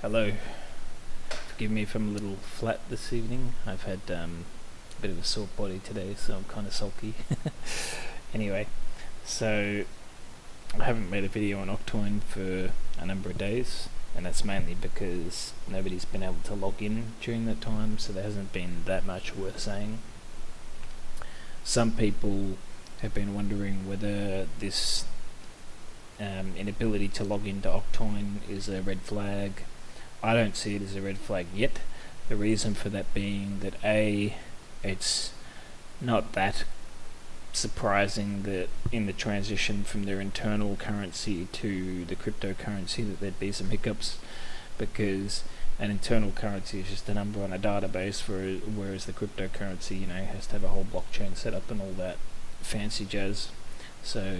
Hello. Forgive me if I'm a little flat this evening. I've had a bit of a sore body today, so I'm kind of sulky. Anyway, so I haven't made a video on Octoin for a number of days, and that's mainly because nobody's been able to log in during that time, so there hasn't been that much worth saying. Some people have been wondering whether this inability to log into Octoin is a red flag. I don't see it as a red flag yet. The reason for that being that it's not that surprising that in the transition from their internal currency to the cryptocurrency that there'd be some hiccups, because an internal currency is just a number on a database, whereas the cryptocurrency, has to have a whole blockchain set up and all that fancy jazz. So,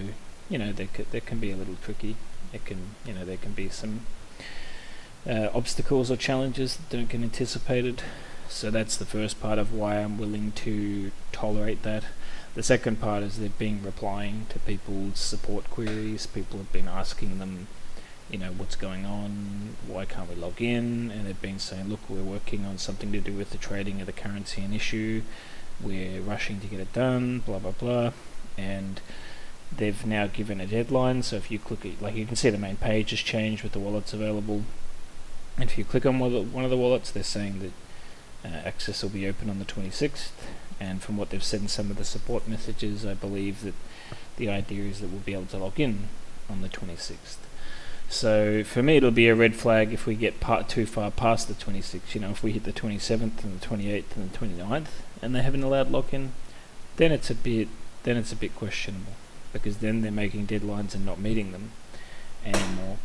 there can be a little tricky. There can be some obstacles or challenges that don't get anticipated. So that's the first part of why I'm willing to tolerate that. The second part is they've been replying to people's support queries. People have been asking them, what's going on, why can't we log in, and they've been saying, look, we're working on something to do with the trading of the currency in issue, we're rushing to get it done, blah blah blah. And they've now given a deadline, so if you click it, you can see the main page has changed with the wallets available, and if you click on one of the wallets, they're saying that access will be open on the 26th, and from what they've said in some of the support messages, I believe that the idea is that we'll be able to log in on the 26th. So for me, it'll be a red flag if we get too far past the 26th. If we hit the 27th and the 28th and the 29th and they haven't allowed login, then it's a bit questionable, because then they're making deadlines and not meeting them anymore.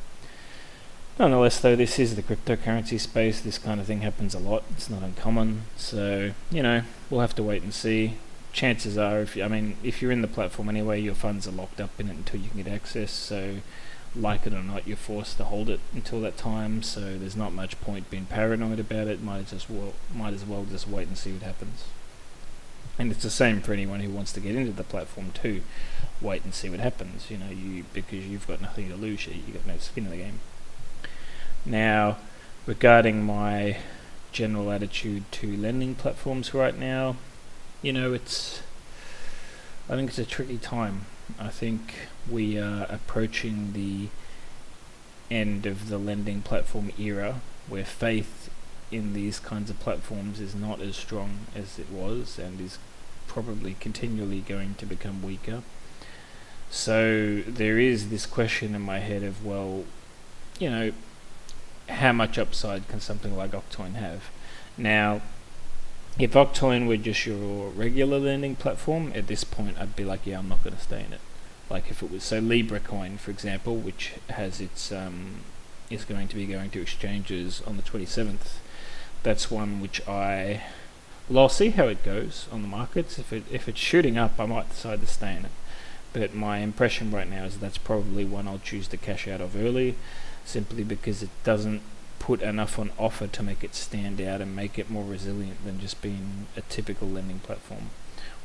Nonetheless, though, this is the cryptocurrency space. This kind of thing happens a lot. It's not uncommon. So, we'll have to wait and see. Chances are, if you're in the platform anyway, your funds are locked up in it until you can get access. So, like it or not, you're forced to hold it until that time. So, there's not much point being paranoid about it. Might as well just wait and see what happens. And it's the same for anyone who wants to get into the platform too. Wait and see what happens. Because you've got nothing to lose here. You've got no skin in the game. Now, regarding my general attitude to lending platforms right now, I think it's a tricky time. I think we are approaching the end of the lending platform era, where faith in these kinds of platforms is not as strong as it was, and is probably continually going to become weaker. So there is this question in my head of, how much upside can something like Octoin have? Now, if Octoin were just your regular lending platform, at this point I'd be like, I'm not going to stay in it. Like if it was, so LibraCoin, for example, which has its is going to be going to exchanges on the 27th. That's one which I'll see how it goes on the markets. If it's shooting up, I might decide to stay in it. But my impression right now is that's probably one I'll choose to cash out of early, simply because it doesn't put enough on offer to make it stand out and make it more resilient than just being a typical lending platform.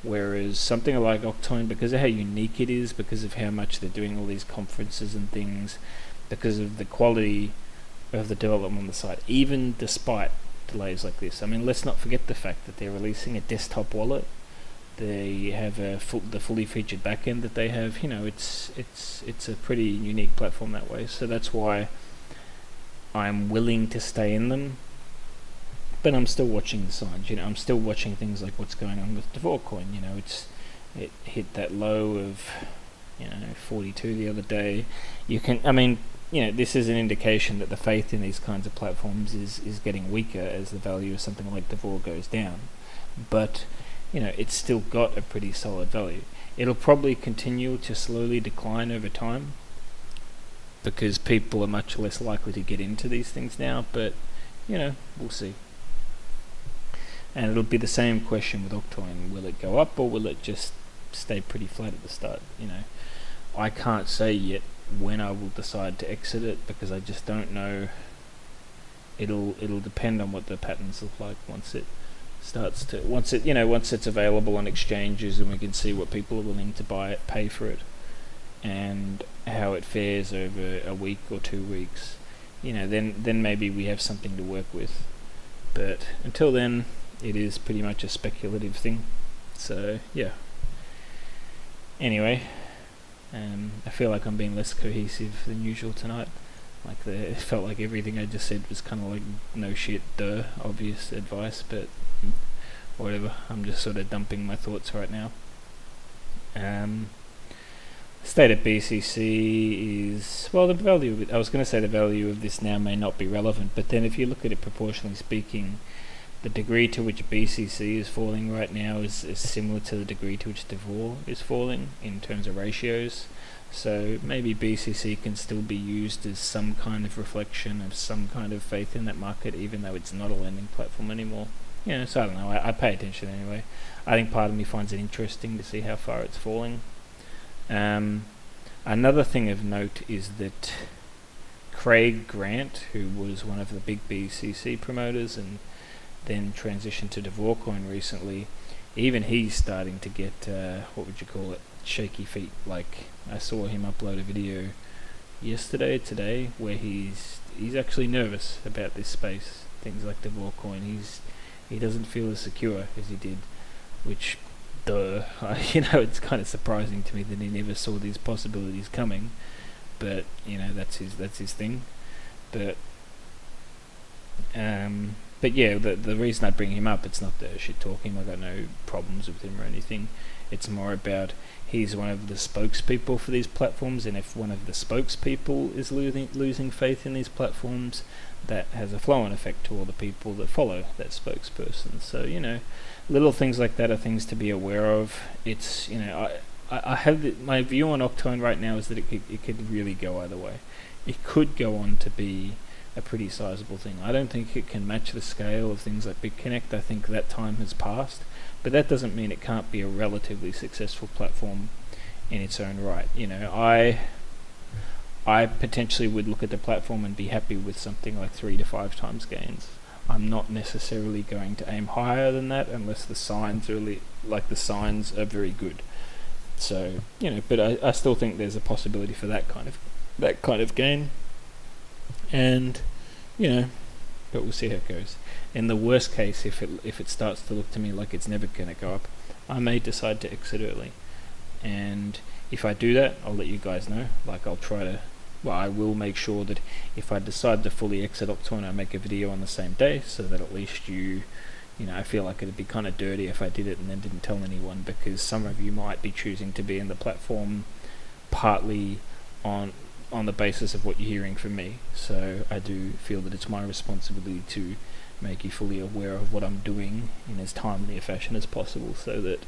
Whereas something like Octoin, because of how unique it is, because of how much they're doing all these conferences and things, because of the quality of the development on the site, even despite delays like this. Let's not forget the fact that they're releasing a desktop wallet. They have the fully featured backend that they have. It's a pretty unique platform that way. So that's why I'm willing to stay in them. But I'm still watching the signs. I'm still watching things like what's going on with Coin. It hit that low of 42 the other day. This is an indication that the faith in these kinds of platforms is getting weaker as the value of something like Devor goes down. But it's still got a pretty solid value. It'll probably continue to slowly decline over time, because people are much less likely to get into these things now, but we'll see. And it'll be the same question with Octoin. Will it go up, or will it just stay pretty flat at the start? I can't say yet when I will decide to exit it, because I just don't know. It'll depend on what the patterns look like once it's available on exchanges and we can see what people are willing to pay for it, and how it fares over a week or 2 weeks. then maybe we have something to work with. But until then, it is pretty much a speculative thing. So yeah. Anyway, I feel like I'm being less cohesive than usual tonight. It felt like everything I just said was kind of like no shit, obvious advice, but whatever. I'm just sort of dumping my thoughts right now. State of BCC is, well, the value of it, I was going to say the value of this now may not be relevant, but then if you look at it proportionally speaking, the degree to which BCC is falling right now is similar to the degree to which Devor is falling in terms of ratios. So maybe BCC can still be used as some kind of reflection of some kind of faith in that market, even though it's not a lending platform anymore. So I don't know, I pay attention anyway. I think part of me finds it interesting to see how far it's falling. Another thing of note is that Craig Grant, who was one of the big BCC promoters and then transitioned to Devorcoin recently, even he's starting to get, shaky feet. Like, I saw him upload a video today, where he's actually nervous about this space, things like Devorcoin. He doesn't feel as secure as he did, which, it's kind of surprising to me that he never saw these possibilities coming, but, that's his thing. But yeah, the reason I bring him up, it's not the shit talking, I got no problems with him or anything. It's more about he's one of the spokespeople for these platforms, and if one of the spokespeople is losing faith in these platforms, that has a flow-on effect to all the people that follow that spokesperson. So, little things like that are things to be aware of. It's, I have my view on Octoin right now is that it could really go either way. It could go on to be a pretty sizable thing. I don't think it can match the scale of things like BitConnect. I think that time has passed, but that doesn't mean it can't be a relatively successful platform in its own right. I potentially would look at the platform and be happy with something like 3 to 5 times gains. I'm not necessarily going to aim higher than that unless the signs are very good. So, but I still think there's a possibility for that kind of gain. And, but we'll see how it goes. In the worst case, if it starts to look to me like it's never going to go up, I may decide to exit early. And if I do that, I'll let you guys know. I will make sure that if I decide to fully exit Octoin, I make a video on the same day, so that at least I feel like it'd be kind of dirty if I did it and then didn't tell anyone, because some of you might be choosing to be in the platform partly on the basis of what you're hearing from me. So I do feel that it's my responsibility to make you fully aware of what I'm doing in as timely a fashion as possible, so that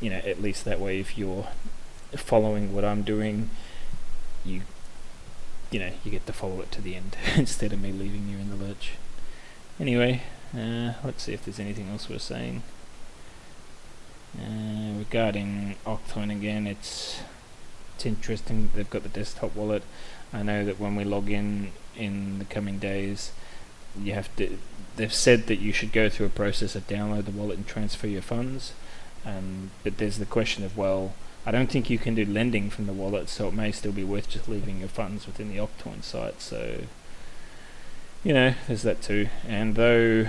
at least that way, if you're following what I'm doing, you get to follow it to the end instead of me leaving you in the lurch. Anyway, let's see if there's anything else we're saying. Regarding Octoin again, it's interesting. They've got the desktop wallet. I know that when we log in the coming days, they've said that you should go through a process of download the wallet and transfer your funds. But there's the question of, I don't think you can do lending from the wallet, so it may still be worth just leaving your funds within the Octoin site. So, there's that too. And though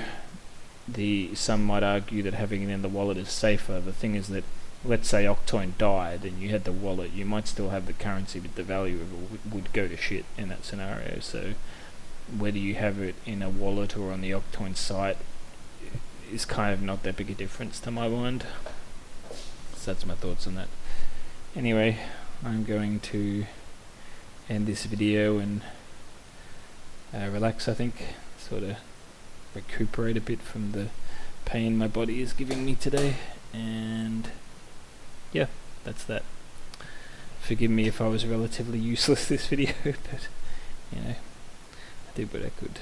some might argue that having it in the wallet is safer, the thing is that, let's say Octoin died and you had the wallet, you might still have the currency, but the value of it would go to shit in that scenario. So whether you have it in a wallet or on the Octoin site is kind of not that big a difference to my mind. So that's my thoughts on that. Anyway, I'm going to end this video and relax, I think. Sort of recuperate a bit from the pain my body is giving me today. And yeah, that's that. Forgive me if I was relatively useless this video, but I did what I could.